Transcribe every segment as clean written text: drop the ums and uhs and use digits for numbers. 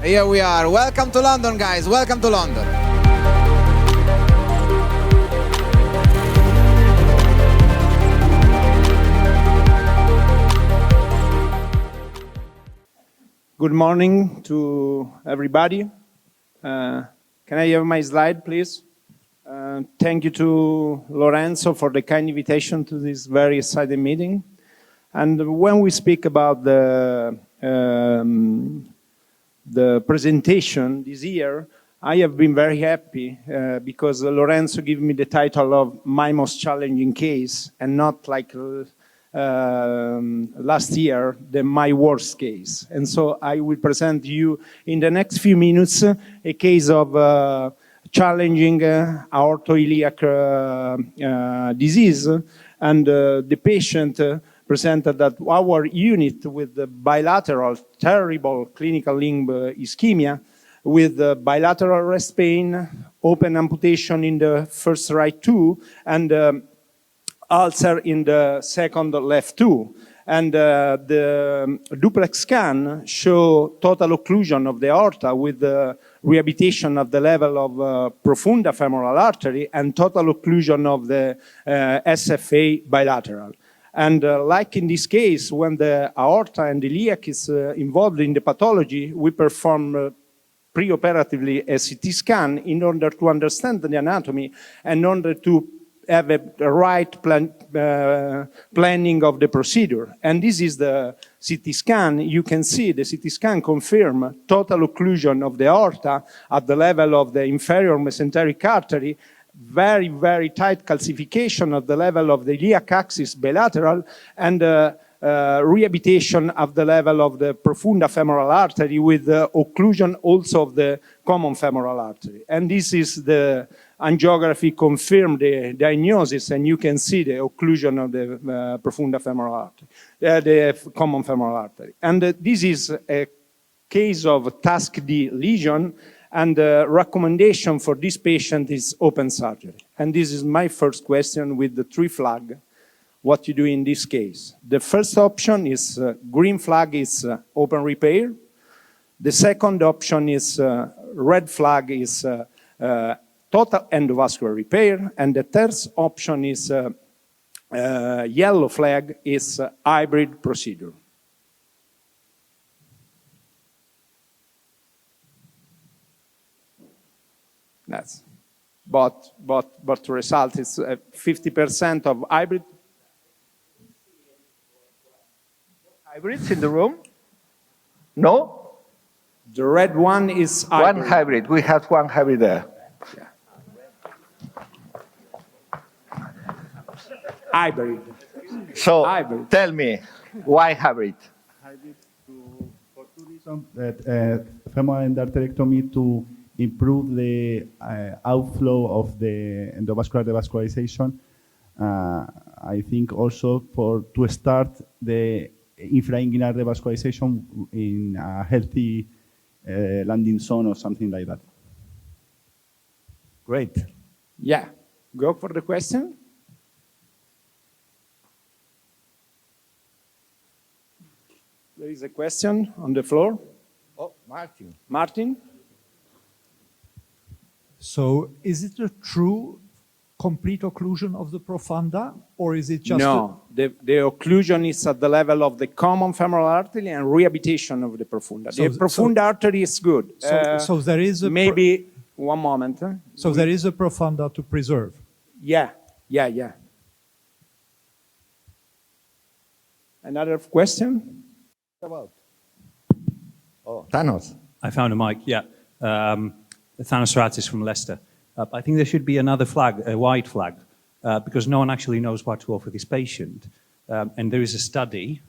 Here we are. Welcome to London, guys. Welcome to London. Good morning to everybody. Can I have my slide, please? Thank you to Lorenzo for the kind invitation to this very exciting meeting. And when we speak about the presentation this year, I have been very happy because Lorenzo gave me the title of my most challenging case and not like last year, my worst case. And so I will present you in the next few minutes a case of challenging aortoiliac disease, and the patient presented at our unit with the bilateral terrible clinical limb ischemia, with bilateral rest pain, open amputation in the first right two, and ulcer in the second left two. And the duplex scan show total occlusion of the aorta with the rehabilitation of the level of profunda femoral artery and total occlusion of the SFA bilateral. And like in this case, when the aorta and the iliac is involved in the pathology, we perform preoperatively a CT scan in order to understand the anatomy and in order to have a right planning of the procedure. And this is the CT scan. You can see the CT scan confirm total occlusion of the aorta at the level of the inferior mesenteric artery, very, very tight calcification at the level of the iliac axis bilateral, and rehabilitation at the level of the profunda femoral artery with occlusion also of the common femoral artery. And this is the angiography confirmed the diagnosis, and you can see the occlusion of the profunda femoral artery, the common femoral artery. And this is a case of task D lesion, and the recommendation for this patient is open surgery. And this is my first question with the 3 flag. What you do in this case? The first option is green flag is open repair. The second option is red flag is total endovascular repair, and the third option is yellow flag is hybrid procedure. That's, but the result is 50% of hybrid. Hybrids in the room? No? The red one is hybrid. One hybrid. We have one hybrid there. Yeah. Hybrid. So hybrid. Tell me, why hybrid? Hybrid for 2 reasons. That femoral endarterectomy to improve the outflow of the endovascular devascularization. I think also to start the infrainguinal revascularization in a healthy landing zone or something like that. Great. Yeah. Go for the question. There is a question on the floor. Oh, Martin. Martin? So is it a true complete occlusion of the profunda, or is it just... No, the occlusion is at the level of the common femoral artery and rehabilitation of the profunda. The profunda artery is good. So there is a... Maybe, one moment. So there is a profunda to preserve? Yeah. Another question? About? Oh, Thanos. I found a mic, yeah. Thanos Ratis from Leicester. I think there should be another flag, a white flag, because no one actually knows what to offer this patient. And there is a study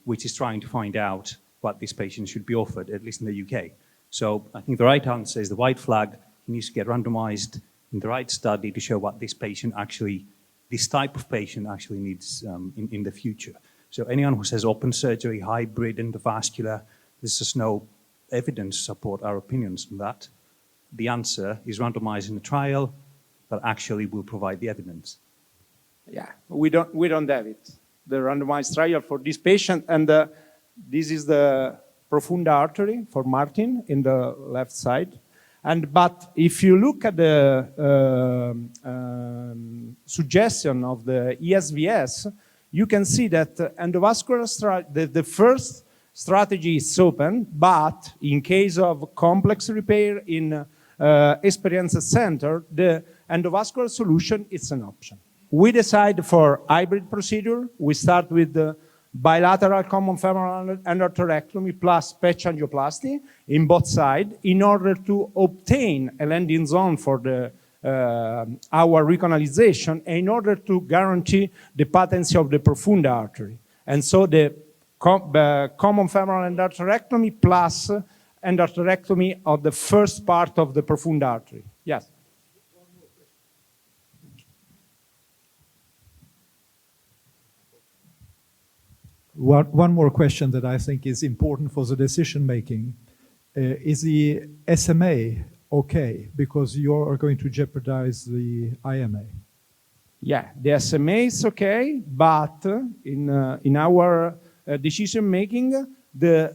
which is trying to find out what this patient should be offered, at least in the UK. So I think the right answer is the white flag. He needs to get randomized in the right study to show what this patient actually, this type of patient actually needs in the future. So anyone who says open surgery, hybrid, endovascular, there's just no evidence to support our opinions on that. The answer is randomized in a trial that actually will provide the evidence. Yeah, we don't have it. The randomized trial for this patient, and this is the profunda artery for Martin in the left side. But if you look at the suggestion of the ESVS, you can see that endovascular the first strategy is open, but in case of complex repair in experience center, the endovascular solution is an option. We decide for hybrid procedure. We start with the bilateral common femoral endarterectomy plus patch angioplasty in both sides in order to obtain a landing zone for the our recanalization and in order to guarantee the patency of the profunda artery. And so the common femoral endarterectomy plus endarterectomy of the first part of the profunda artery. Yes. One more question that I think is important for the decision making. Is the SMA okay? Because you are going to jeopardize the IMA. Yeah, the SMA is okay, but in our decision making, the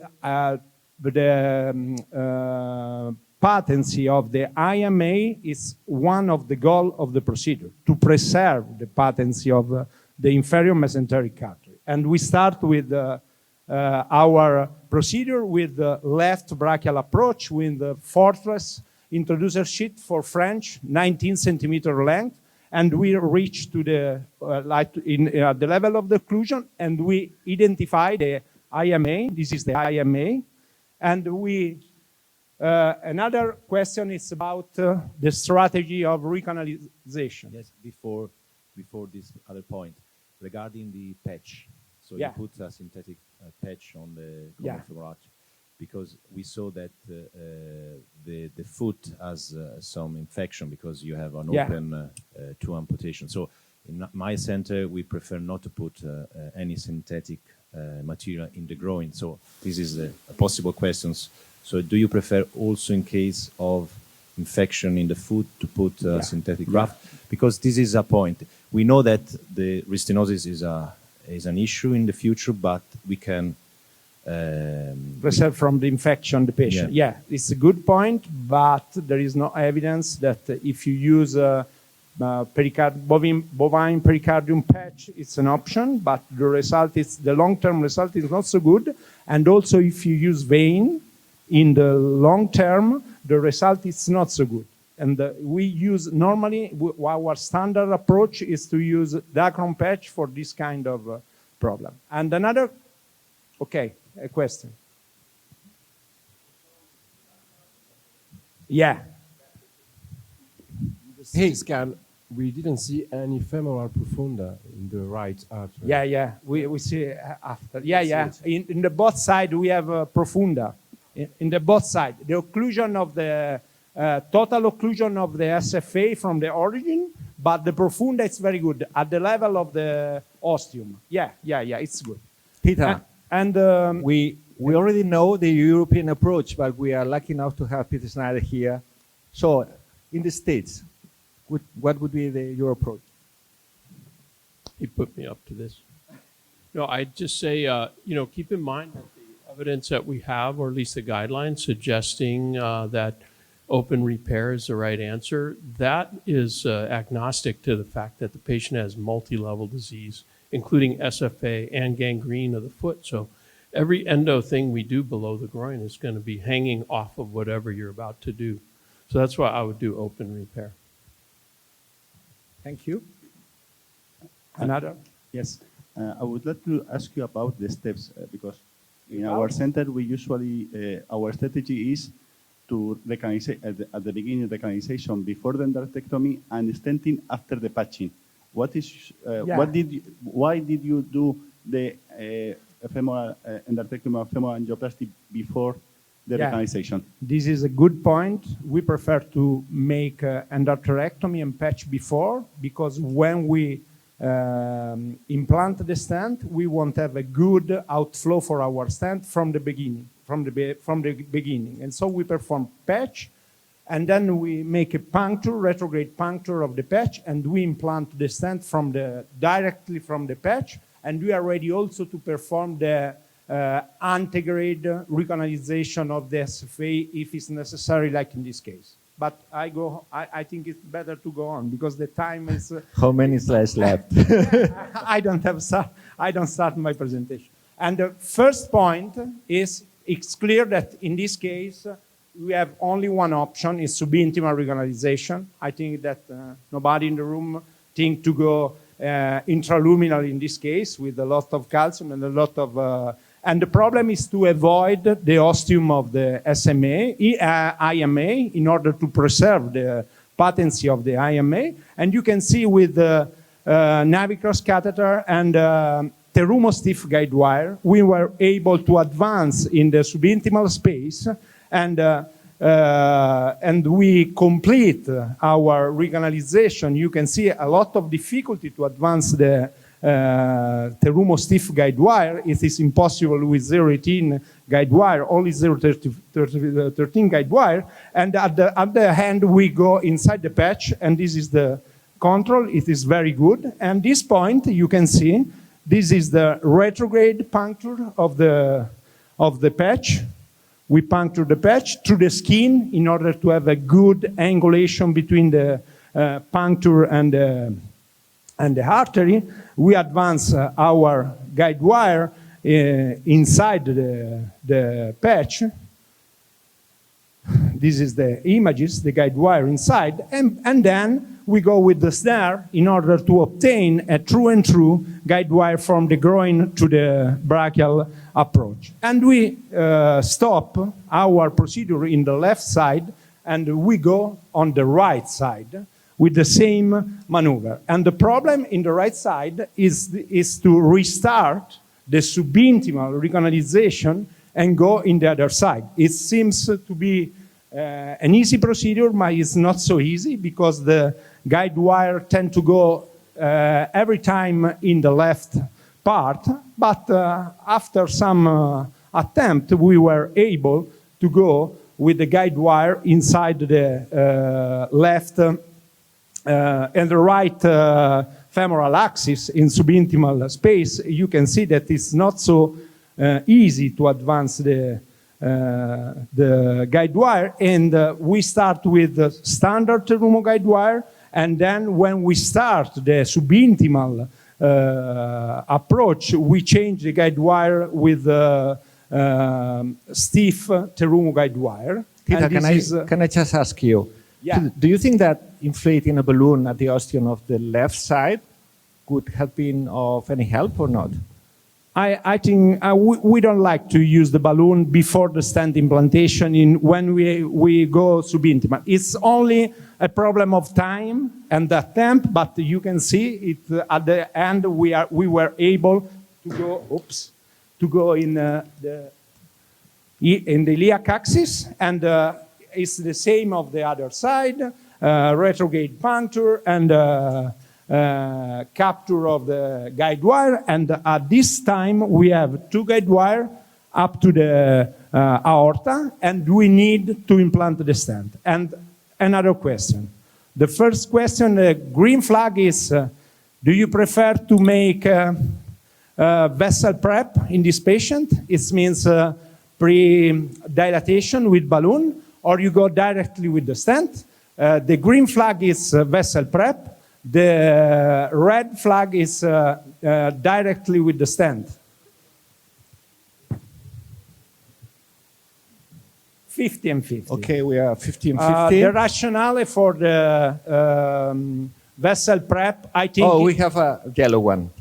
patency of the IMA is one of the goals of the procedure, to preserve the patency of the inferior mesenteric artery. And we start with our procedure with the left brachial approach with the Fortress introducer sheet for French, 19 centimeter length. And we reach to the, the level of the occlusion, and we identify the IMA. This is the IMA. And we, another question is about the strategy of recanalization. Yes, before this other point, regarding the patch. So Yeah. you put a synthetic patch on the common femoral artery because we saw that the foot has some infection because you have an open two amputation. So in my center, we prefer not to put any synthetic material in the groin. So this is a possible questions. So do you prefer also in case of infection in the foot to put synthetic graft? Because this is a point. We know that the restenosis is an issue in the future, but we can preserve from the infection the patient. Yeah, it's a good point, but there is no evidence that if you use a bovine pericardium patch, it's an option, but the result is, the long-term result is not so good. And also if you use vein, in the long term, the result is not so good. And we use normally, our standard approach is to use Dacron patch for this kind of problem. And another, okay, a question. Yeah. Hey, scan, we didn't see any femoral profunda in the right artery. Yeah, we see after. Yeah. In the both side we have profunda. In the both side, the occlusion of the total occlusion of the SFA from the origin, but the profunda is very good at the level of the ostium. Yeah, it's good. Peter, and we already know the European approach, but we are lucky enough to have Peter Snyder here. So, in the States, what would be your approach? He put me up to this. No, I'd just say, keep in mind that the evidence that we have, or at least the guidelines suggesting that open repair is the right answer, that is agnostic to the fact that the patient has multi-level disease, including SFA and gangrene of the foot. So every endo thing we do below the groin is going to be hanging off of whatever you're about to do. So that's why I would do open repair. Thank you. Another? Yes. I would like to ask you about the steps because in our center we usually, our strategy is to recanalize at the beginning of the recanalization before the endarterectomy and stenting after the patching. Why did you do the femoral endarterectomy or femoral angioplasty before the recanalization? This is a good point. We prefer to make endarterectomy and patch before, because when we implant the stent, we want to have a good outflow for our stent from the beginning. And so we perform patch, and then we make a puncture, retrograde puncture of the patch, and we implant the stent directly from the patch, and we are ready also to perform the antegrade recanalization of the SFA if it's necessary, like in this case. But I think it's better to go on because the time is. How many slides left? I don't start my presentation. And the first point is it's clear that in this case we have only one option: is subintimal recanalization. I think that nobody in the room think to go intraluminal in this case with a lot of calcium and a lot of. And the problem is to avoid the ostium of the IMA in order to preserve the patency of the IMA. And you can see with the Navicross catheter and Terumo-stiff guide wire, we were able to advance in the subintimal space and we complete our recanalization. You can see a lot of difficulty to advance the Terumo-stiff guide wire. It is impossible with 0.18 guide wire, only 0.13 guide wire. And at the other hand, we go inside the patch, and this is the control. It is very good. And this point, you can see, this is the retrograde puncture of the patch. We puncture the patch through the skin in order to have a good angulation between the puncture and the artery. We advance our guide wire inside the patch. This is the images, the guide wire inside, and then we go with the snare in order to obtain a true and true guide wire from the groin to the brachial approach. And we stop our procedure in the left side, and we go on the right side with the same maneuver. And the problem in the right side is to restart the subintimal recanalization and go in the other side. It seems to be an easy procedure, but it's not so easy because the guide wire tend to go every time in the left part, but after some attempt, we were able to go with the guide wire inside the left and the right femoral axis in subintimal space. You can see that it's not so easy to advance the guide wire, and we start with the standard Terumo guide wire, and then when we start the subintimal approach, we change the guide wire with stiff Terumo guide wire. Tita, can I just ask you, do you think that inflating a balloon at the ostium of the left side could have been of any help or not? I think we don't like to use the balloon before the stent implantation when we go subintimal. It's only a problem of time and the attempt, but you can see it at the end we were able to go in the iliac axis, and it's the same of the other side, retrograde puncture and capture of the guide wire, and at this time we have two guide wire up to the aorta, and we need to implant the stent. And another question. The first question, the green flag is, do you prefer to make vessel prep in this patient? It means pre-dilatation with balloon, or you go directly with the stent? The green flag is vessel prep. The red flag is directly with the stent. 50 and 50. Okay, we are 50 and 50. The rationale for the vessel prep, I think... Oh, we have a yellow one.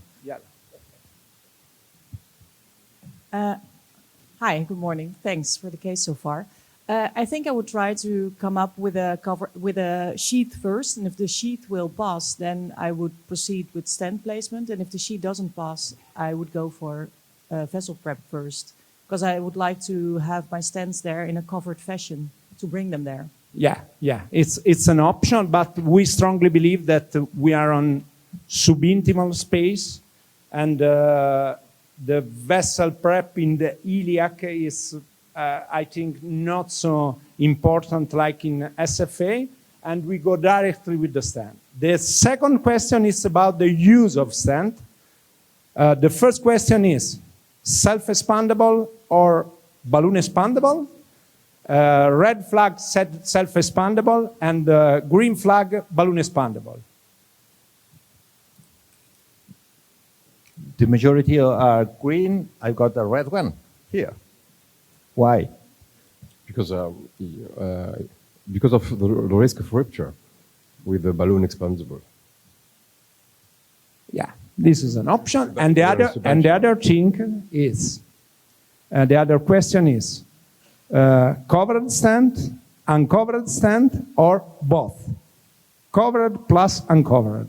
Hi, good morning. Thanks for the case so far. I think I would try to come up with a sheath first, and if the sheath will pass, then I would proceed with stent placement, and if the sheath doesn't pass, I would go for vessel prep first, because I would like to have my stents there in a covered fashion to bring them there. Yeah, it's an option, but we strongly believe that we are on subintimal space, and the vessel prep in the iliac is I think not so important like in SFA, and we go directly with the stent. The second question is about the use of stent. The first question is, self-expandable or balloon expandable. Red flag self-expandable, and green flag balloon expandable. The majority are green. I've got the red one here. Why? Because of the risk of rupture with the balloon expandable. Yeah, this is an option. And the other thing is, the other question is, covered stent, uncovered stent, or both? Covered plus uncovered.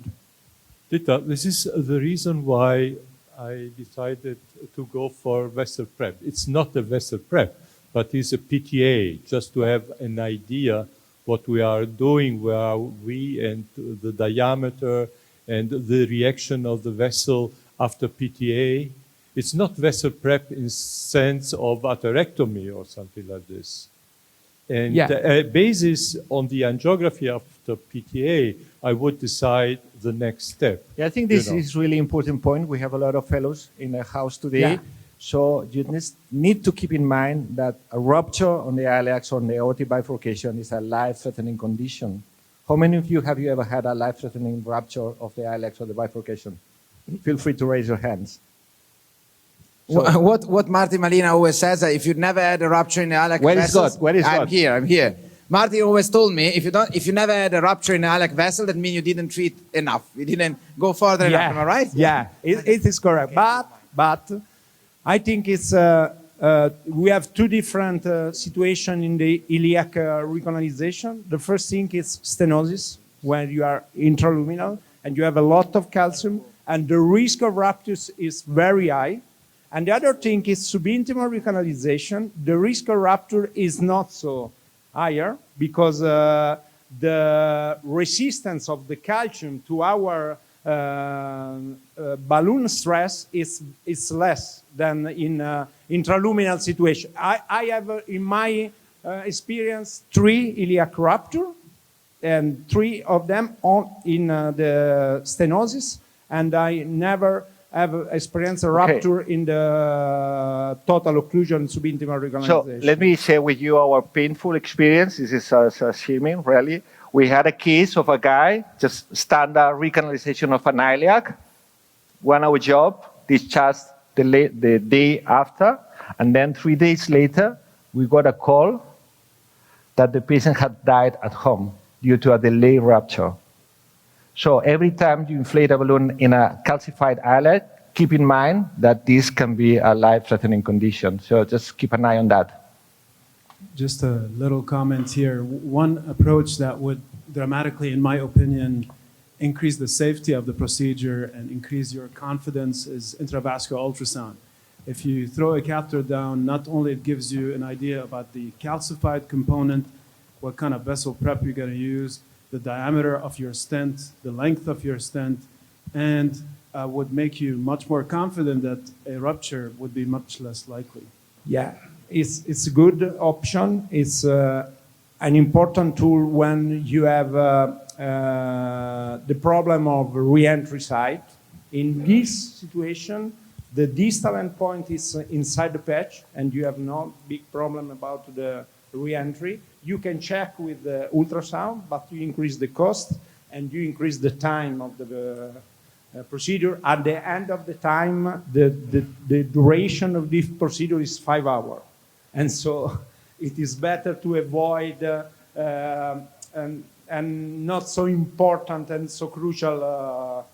Dita, this is the reason why I decided to go for vessel prep. It's not a vessel prep, but it's a PTA, just to have an idea what we are doing, where are we, and the diameter, and the reaction of the vessel after PTA. It's not vessel prep in sense of atherectomy or something like this. And basis on the angiography after PTA, I would decide the next step. Yeah, I think this is really important point. We have a lot of fellows in the house today. Yeah. So you need to keep in mind that a rupture on the iliacs or on the aortic bifurcation is a life-threatening condition. How many of you have ever had a life-threatening rupture of the iliacs or the bifurcation? Feel free to raise your hands. So, what Martin Malina always says, that if you've never had a rupture in the iliac vessels, Where is I'm God? here, I'm here. Martin always told me, if you never had a rupture in the iliac vessel, that means you didn't treat enough. You didn't go further enough, am I right? Yeah, it is correct. But I think it's, we have two different situations in the iliac recanalization. The first thing is stenosis, when you are intraluminal and you have a lot of calcium, and the risk of ruptures is very high. And the other thing is subintimal recanalization. The risk of rupture is not so higher because the resistance of the calcium to our balloon stress is less than in intraluminal situation. I have, in my experience, 3 iliac rupture, and 3 of them in the stenosis, and I never have experienced a rupture in the total occlusion subintimal recanalization. So let me share with you our painful experience. This is assuming, really. We had a case of a guy, just standard recanalization of an iliac, 1 hour job, discharged the day after, and then 3 days later, we got a call that the patient had died at home due to a delayed rupture. So every time you inflate a balloon in a calcified iliac, keep in mind that this can be a life-threatening condition. So just keep an eye on that. Just a little comment here. One approach that would dramatically, in my opinion, increase the safety of the procedure and increase your confidence is intravascular ultrasound. If you throw a catheter down, not only it gives you an idea about the calcified component, what kind of vessel prep you're going to use, the diameter of your stent, the length of your stent, and would make you much more confident that a rupture would be much less likely. Yeah, it's a good option. It's an important tool when you have the problem of re-entry site. In this situation, the distal endpoint is inside the patch, and you have no big problem about the re-entry. You can check with the ultrasound, but you increase the cost and you increase the time of the procedure. At the end of the time, the duration of this procedure is 5 hours. And so it is better to avoid and not so important and so crucial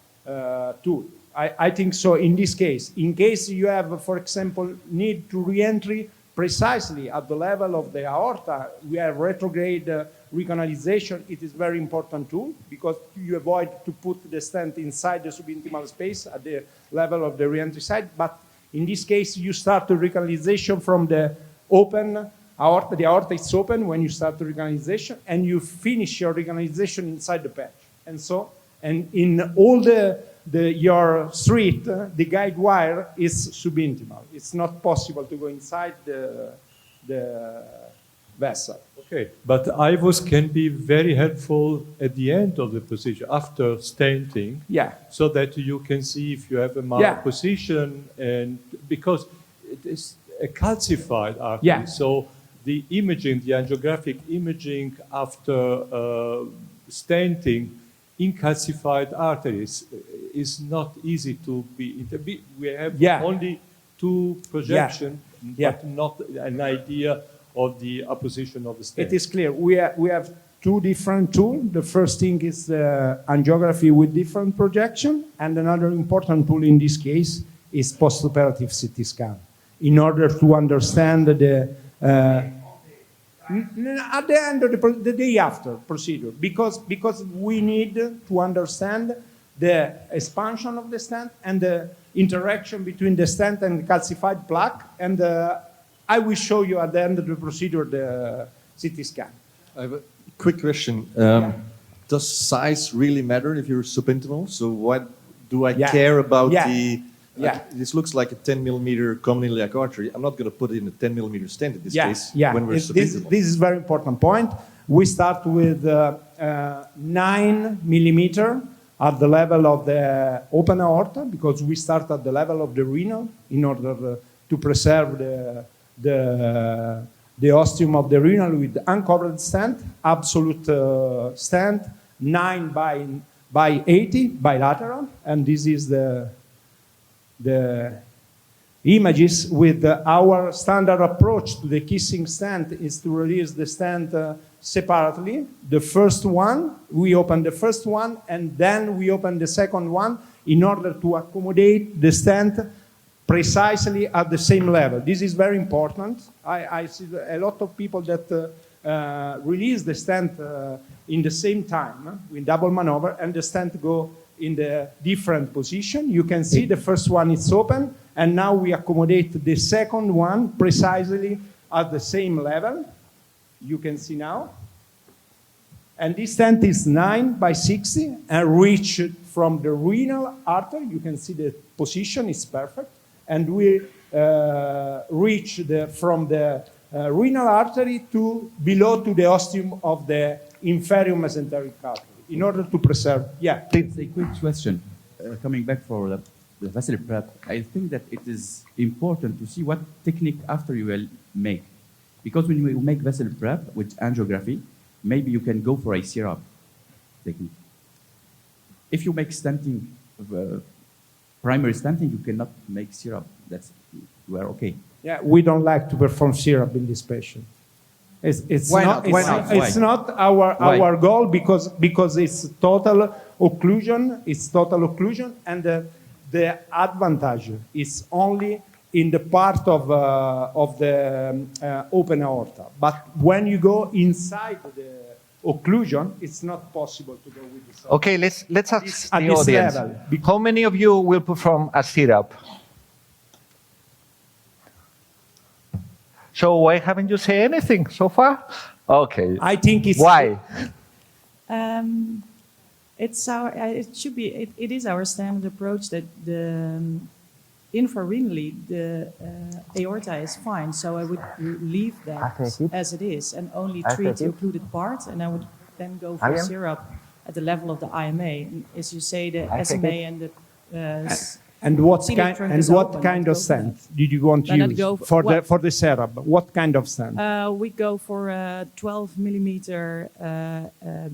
tool. I think so in this case. In case you have, for example, need to re-entry precisely at the level of the aorta, we have retrograde recanalization. It is very important tool because you avoid to put the stent inside the subintimal space at the level of the re-entry site. But in this case, you start the recanalization from the open aorta. The aorta is open when you start the recanalization, and you finish your recanalization inside the patch. And so, and in all your street, the guide wire is subintimal. It's not possible to go inside the vessel. Okay, but IVOS can be very helpful at the end of the procedure, after stenting, yeah, so that you can see if you have a malposition, and because is a calcified artery. Yeah. So the imaging, the angiographic imaging after stenting in calcified arteries is not easy to be. We have only two projections, but not an idea of the apposition of the stent. It is clear. We have two different tools. The first thing is angiography with different projection, and another important tool in this case is postoperative CT scan, in order to understand the at the end of the day after procedure, because we need to understand the expansion of the stent and the interaction between the stent and the calcified plaque, and I will show you at the end of the procedure the CT scan. I have a quick question. Does size really matter if you're subintimal? So what do I care about the... this looks like a 10 millimeter common iliac artery. I'm not going to put in a 10 millimeter stent in this case when we're subintimal. This is a very important point. We start with 9 millimeter at the level of the open aorta, because we start at the level of the renal in order to preserve the ostium of the renal with uncovered stent, absolute stent, 9 by 80 bilateral, and this is the images with our standard approach to the kissing stent is to release the stent separately. The first one, we open the first one, and then we open the second one in order to accommodate the stent precisely at the same level. This is very important. I see a lot of people that release the stent in the same time with double maneuver, and the stent go in the different position. You can see the first one is open, and now we accommodate the second one precisely at the same level. You can see now. And this stent is 9 by 60 and reach from the renal artery. You can see the position is perfect. And we reach from the renal artery to below to the ostium of the inferior mesenteric artery in order to preserve. It's a quick question. Coming back for the vessel prep, I think that it is important to see what technique after you will make. Because when you make vessel prep with angiography, maybe you can go for a syrup technique. If you make stenting, primary stenting, you cannot make syrup. You are okay. Yeah, we don't like to perform syrup in this patient. It's not our goal because it's total occlusion. It's total occlusion, and the advantage is only in the part of the open aorta. But when you go inside the occlusion, it's not possible to go with this. Okay, let's ask the audience. How many of you will perform a syrup? So why haven't you said anything so far? Okay. I think it's why. It is our standard approach that the infrarenally the aorta is fine, so I would leave that as it is and only treat the occluded part, and I would then go for syrup at the level of the IMA. And as you say, the SMA and the and what kind of stent did you want to use for the syrup? What kind of stent? We go for a 12 millimeter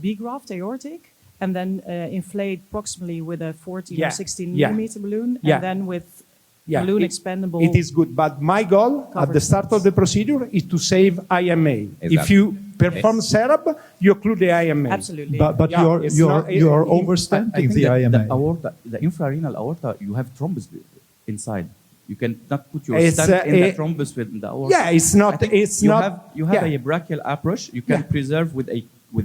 B graft aortic, and then inflate proximally with a 14 or 16 millimeter balloon, and then with balloon expandable. It is good, but my goal at the start of the procedure is to save IMA. Exactly. If you perform syrup, you occlude the IMA. Absolutely. But you're overstenting the IMA. The infrarenal aorta, you have thrombus inside. You cannot put your stent in the thrombus within the aorta. Yeah, it's not. You have a brachial approach. You can preserve with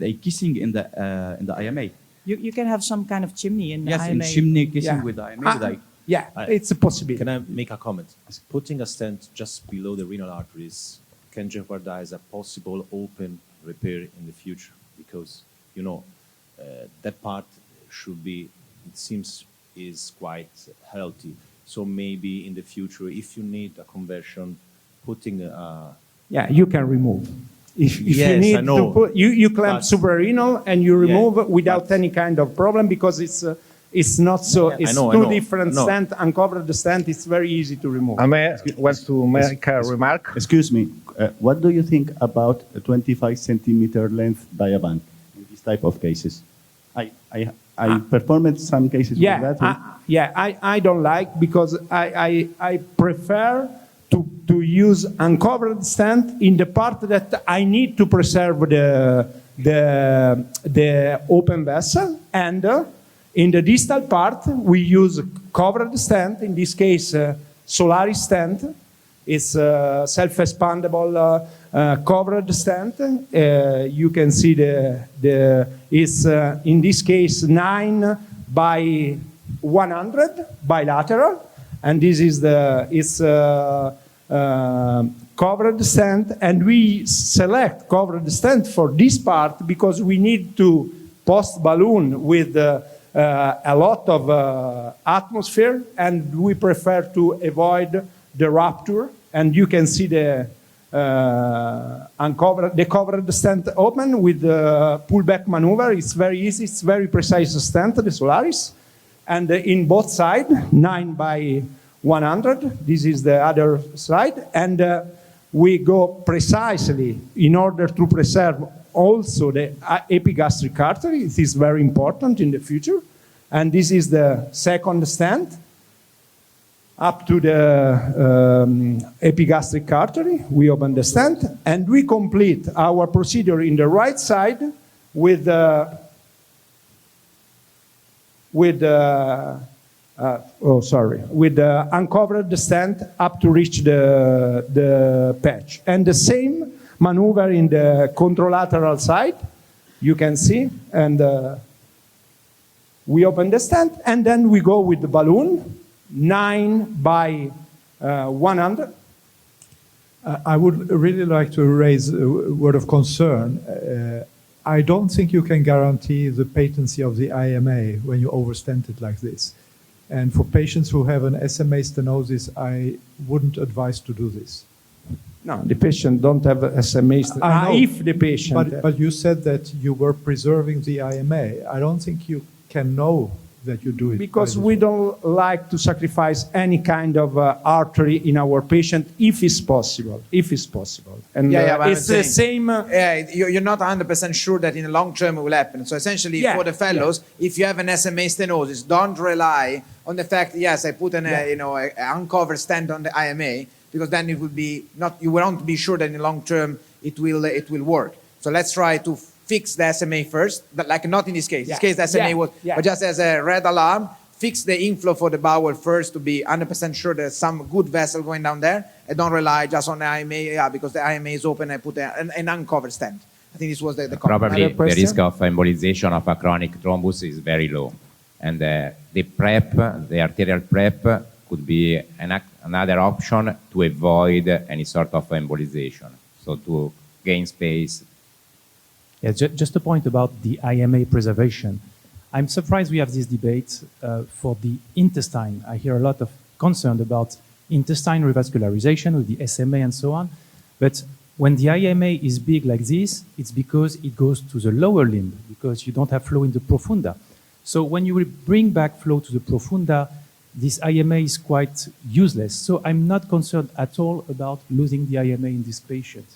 a kissing in the IMA. You can have some kind of chimney in the IMA. Yes, in chimney kissing with the IMA. It's a possibility. Can I make a comment? Putting a stent just below the renal arteries can jeopardize a possible open repair in the future, because that part should be, it seems, is quite healthy. So maybe in the future, if you need a conversion, putting you can remove. If you need to put, you clamp suprarenal and you remove without any kind of problem, because it's It's not so. It's I know. two different stent. Uncovered stent. It's very easy to remove. I want to make a remark. Excuse me. What do you think about a 25 centimeter length diaband in this type of cases? I performed some cases with that. I don't like, because I prefer to use uncovered stent in the part that I need to preserve the open vessel, and in the distal part we use covered stent. In this case, Solaris stent. It's self-expandable covered stent. You can see it's in this case 9 by 100 bilateral, and this is covered stent. And we select covered stent for this part because we need to post balloon with a lot of atmosphere, and we prefer to avoid the rupture. And you can see the covered stent open with the pullback maneuver. It's very easy. It's very precise stent, the Solaris. And in both sides, 9 by 100. This is the other side. And we go precisely in order to preserve also the epigastric artery. It is very important in the future. And this is the second stent up to the epigastric artery. We open the stent, and we complete our procedure in the right side with the uncovered stent up to reach the patch. And the same maneuver in the contralateral side, you can see, and we open the stent, and then we go with the balloon, 9 by 100. I would really like to raise a word of concern. I don't think you can guarantee the patency of the IMA when you overstent it like this. And for patients who have an SMA stenosis, I wouldn't advise to do this. No, the patient don't have SMA stenosis. If the patient... But you said that you were preserving the IMA. I don't think you can know that you do it. Because we don't like to sacrifice any kind of artery in our patient if it's possible. If it's possible. And it's the same... you're not 100% sure that in the long term it will happen. So essentially, for the fellows, if you have an SMA stenosis, don't rely on the fact, yes, I put an uncovered stent on the IMA, because then it will be not, you won't be sure that in the long term it will work. So let's try to fix the SMA first, but like not in this case. In this case, the SMA was, but just as a red alarm, fix the inflow for the bowel first to be 100% sure there's some good vessel going down there, and don't rely just on the IMA, because the IMA is open, I put an uncovered stent. I think this was the Probably the risk of embolization of a chronic thrombus is very low. And the PrEP, the arterial PrEP, could be another option to avoid any sort of embolization. So to gain space. Yeah, just a point about the IMA preservation. I'm surprised we have this debate for the intestine. I hear a lot of concern about intestine revascularization with the SMA and so on. But when the IMA is big like this, it's because it goes to the lower limb, because you don't have flow in the profunda. So when you will bring back flow to the profunda, this IMA is quite useless. So I'm not concerned at all about losing the IMA in this patient.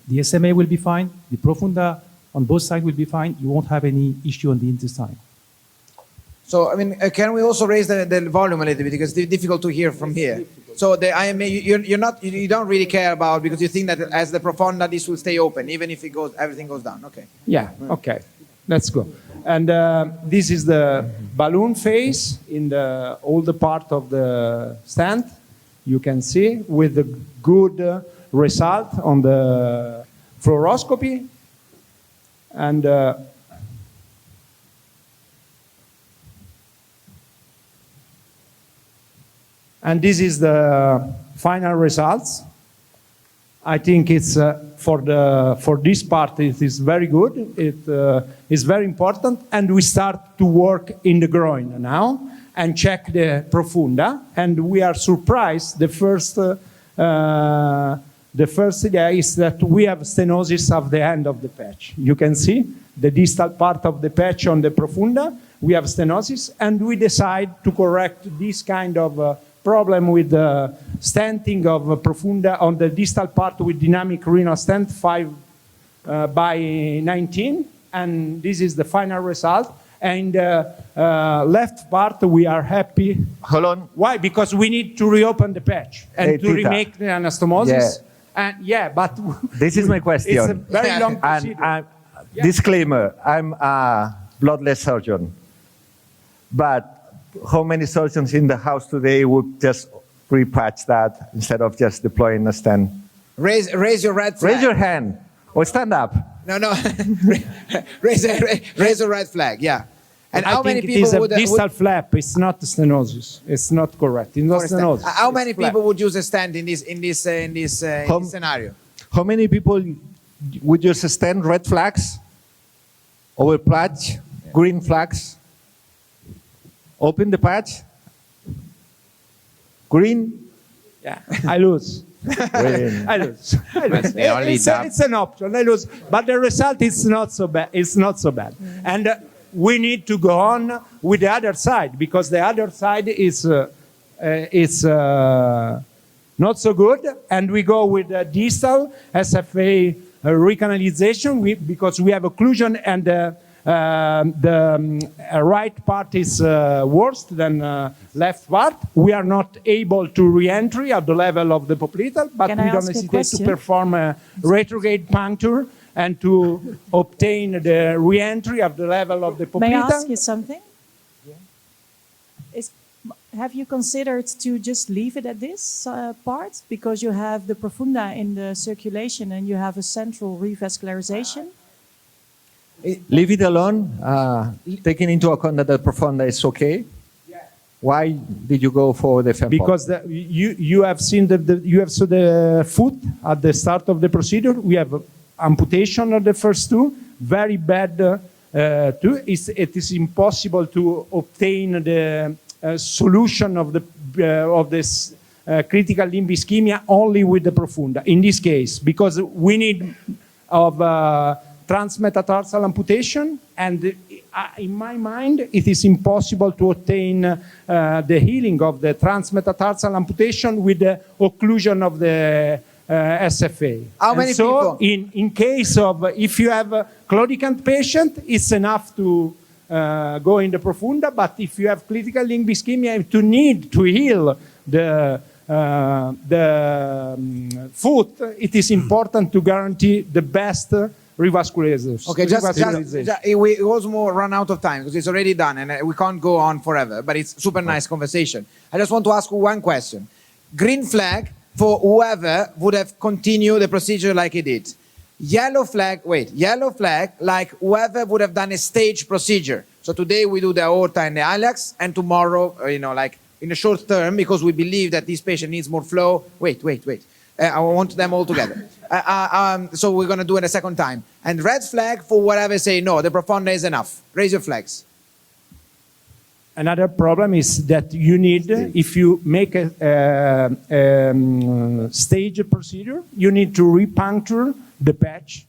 The SMA will be fine, the profunda on both sides will be fine, you won't have any issue on the intestine. So, I mean, can we also raise the volume a little bit, because it's difficult to hear from here. So the IMA, you don't really care about, because you think that as the profunda, this will stay open, even if everything goes down, okay. Yeah, okay, let's go. And this is the balloon phase in all the part of the stent, you can see, with the good result on the fluoroscopy. And this is the final results. I think it's for this part it is very good. It is very important, and we start to work in the groin now and check the profunda. And we are surprised. The first The first idea is that we have stenosis of the end of the patch. You can see the distal part of the patch on the profunda. We have stenosis, and we decide to correct this kind of problem with the stenting of profunda on the distal part with dynamic renal stent 5/19, and this is the final result. And left part, we are happy. Hold on. Why? Because we need to reopen the patch and to remake the anastomosis. Yeah. And yeah, but this is my question. It's a very long procedure. And disclaimer: I'm a bloodless surgeon, but how many surgeons in the house today would just repatch that instead of just deploying a stent? Raise your red flag. Raise your hand or stand up. No. raise a red flag. Yeah. And how many people it is would a distal flap? It's not stenosis. It's not correct. It's not stenosis. How many It's flap. people would use a stent in this scenario? How many people would use a stent red flags over patch, green flags? Open the patch. Green. Yeah, I lose. Green. I lose. It's an option. I lose, but the result is not so bad. It's not so bad, and we need to go on with the other side because the other side is not so good, and we go with the distal SFA recanalization because we have occlusion and the right part is worse than left part. We are not able to re-entry at the level of the popliteal, but we don't hesitate to perform a retrograde puncture and to obtain the re-entry at the level of the popliteal. May I ask you something? Have you considered to just leave it at this part because you have the profunda in the circulation and you have a central revascularization? Leave it alone, taking into account that the profunda is okay. Yeah. Why did you go for the femoral? Because you have seen the foot at the start of the procedure. We have amputation of the first two, very bad. It is impossible to obtain the solution of this critical limb ischemia only with the profunda. In this case, because we need of transmetatarsal amputation, and in my mind, it is impossible to obtain the healing of the transmetatarsal amputation with the occlusion of the SFA. How many people? people? In case of, if you have a claudicant patient, it's enough to go in the profunda, but if you have critical limb ischemia, to need to heal the foot, it is important to guarantee the best revascularization. Okay, we also run out of time because it's already done and we can't go on forever, but it's super nice conversation. I just want to ask you one question. Green flag for whoever would have continued the procedure like he did. Yellow flag like whoever would have done a stage procedure. So today we do the aorta and the iliacs, and tomorrow, like in the short term, because we believe that this patient needs more flow. Wait. I want them all together. So we're going to do it a second time. And red flag for whatever say, no, the profunda is enough. Raise your flags. Another problem is that you need, if you make a stage procedure, you need to repuncture the patch.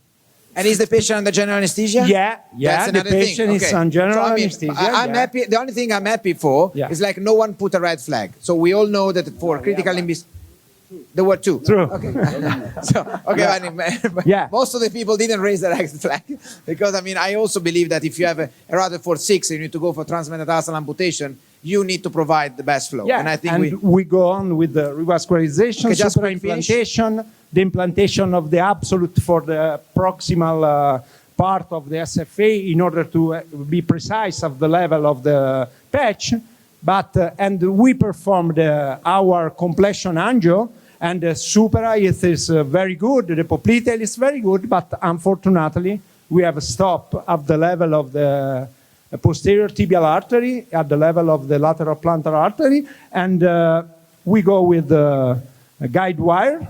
And is the patient under general anesthesia? Yeah, That's the patient is on general anesthesia. I'm happy. The only thing I'm happy for is like no one put a red flag. So we all know that for critical limb there were two. True. Okay. Most of the people didn't raise the red flag because I also believe that if you have a Rutherford 6 and you need to go for transmetatarsal amputation, you need to provide the best flow. Yeah, and I think we go on with the revascularization, superimplantation, the implantation of the absolute for the proximal part of the SFA in order to be precise of the level of the patch. But and we performed our completion angio, and the supera is very good. The popliteal is very good, but unfortunately we have a stop at the level of the posterior tibial artery, at the level of the lateral plantar artery, and we go with a guide wire.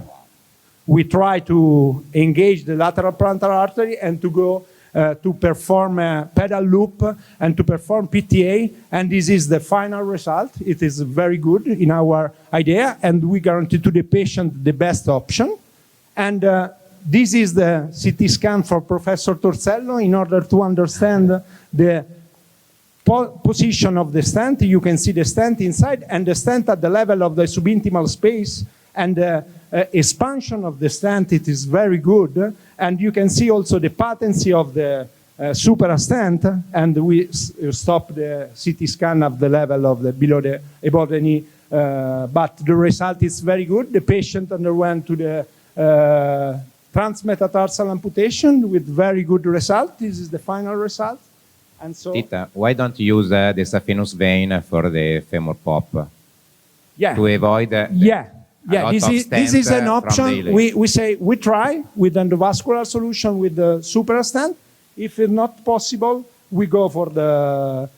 We try to engage the lateral plantar artery and to go to perform a pedal loop and to perform PTA, and this is the final result. It is very good in our idea, and we guarantee to the patient the best option. And this is the CT scan for Professor Torsello in order to understand the position of the stent. You can see the stent inside and the stent at the level of the subintimal space, and the expansion of the stent, it is very good. And you can see also the patency of the supra stent, and we stop the CT scan at the level of the below the above the knee, but the result is very good. The patient underwent to the transmetatarsal amputation with very good result. This is the final result. And so, Tita, why don't you use the saphenous vein for the femur pop? Yeah. To avoid this is an option. We say we try with endovascular solution with the supra stent. If it's not possible, we go for the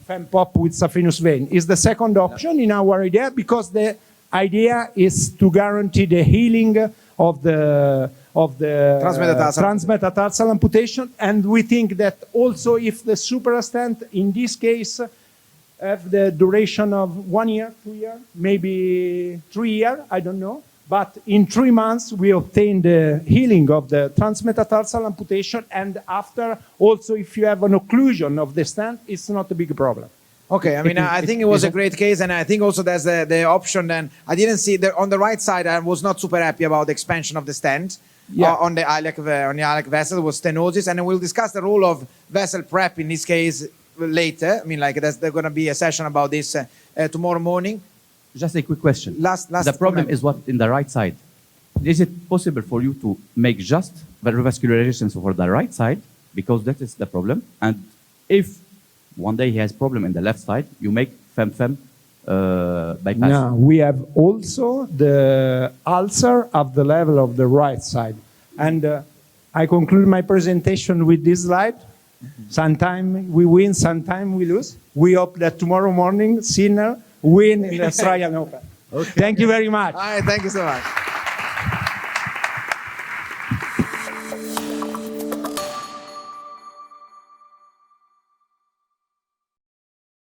fem pop with saphenous vein. Is the second option in our idea, because the idea is to guarantee the healing of the transmetatarsal amputation, and we think that also if the supra stent in this case have the duration of 1 year, 2 years, maybe 3 years, I don't know. But in 3 months, we obtain the healing of the transmetatarsal amputation, and after, also if you have an occlusion of the stent, it's not a big problem. Okay, I mean, I think it was a great case, and I think also there's the option then. I didn't see, on the right side, I was not super happy about the expansion of the stent. On the iliac vessel was stenosis, and then we'll discuss the role of vessel prep in this case later. I mean, like there's going to be a session about this tomorrow morning. Just a quick question. The problem is what in the right side. Is it possible for you to make just the revascularization for the right side, because that is the problem? And if one day he has problem in the left side, you make fem-fem bypass. No, we have also the ulcer at the level of the right side. And I conclude my presentation with this slide. Sometimes we win, sometimes we lose. We hope that tomorrow morning, Sinner win in the Australian Open. Okay. Thank you very much. All right, thank you so much.